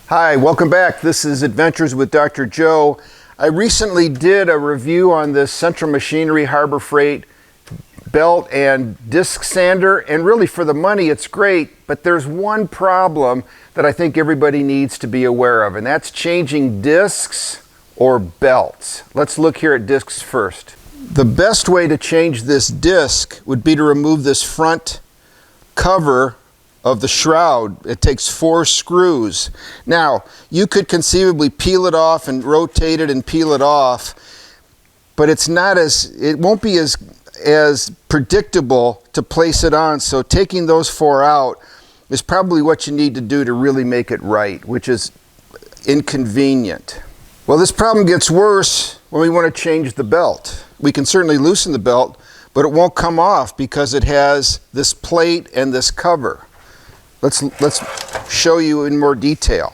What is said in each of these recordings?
Hi, welcome back. This is Adventures with Dr. Joe. I recently did a review on this Central Machinery Harbor Freight belt and disc sander, and really for the money it's great, but there's one problem that I think everybody needs to be aware of, and that's changing discs or belts. Let's look here at discs first. The best way to change this disc would be to remove this front cover of the shroud. It takes 4 screws. Now, you could conceivably peel it off and rotate it and peel it off, but it won't be as predictable to place it on. So taking those 4 out is probably what you need to do to really make it right, which is inconvenient. Well, this problem gets worse when we want to change the belt. We can certainly loosen the belt, but it won't come off because it has this plate and this cover. Let's show you in more detail.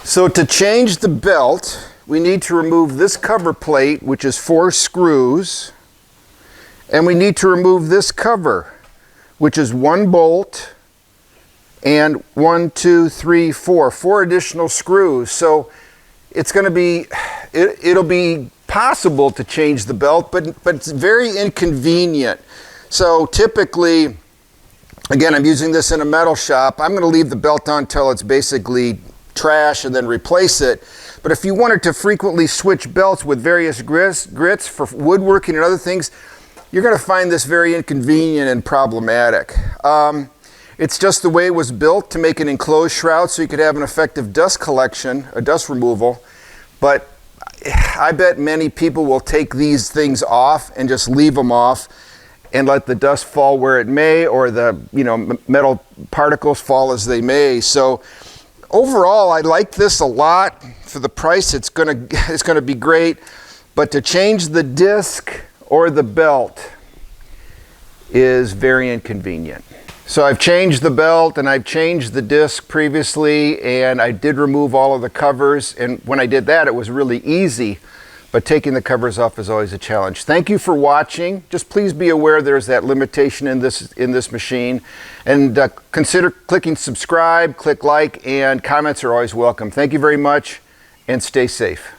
So to change the belt, we need to remove this cover plate, which is 4 screws, and we need to remove this cover, which is 1 bolt and 1, 2, 3, 4 additional screws. So it's going to be, it'll be possible to change the belt, but it's very inconvenient. So typically, again, I'm using this in a metal shop. I'm going to leave the belt on until it's basically trash and then replace it. But if you wanted to frequently switch belts with various grits for woodworking and other things, you're going to find this very inconvenient and problematic. It's just the way it was built to make an enclosed shroud so you could have an effective dust collection, a dust removal. But I bet many people will take these things off and just leave them off and let the dust fall where it may, or the metal particles fall as they may. So overall, I like this a lot. For the price, it's gonna be great. But to change the disc or the belt is very inconvenient. So I've changed the belt and I've changed the disc previously, and I did remove all of the covers. And when I did that, it was really easy. But taking the covers off is always a challenge. Thank you for watching. Just please be aware there's that limitation in this machine. And consider clicking subscribe, click like, and comments are always welcome. Thank you very much, and stay safe.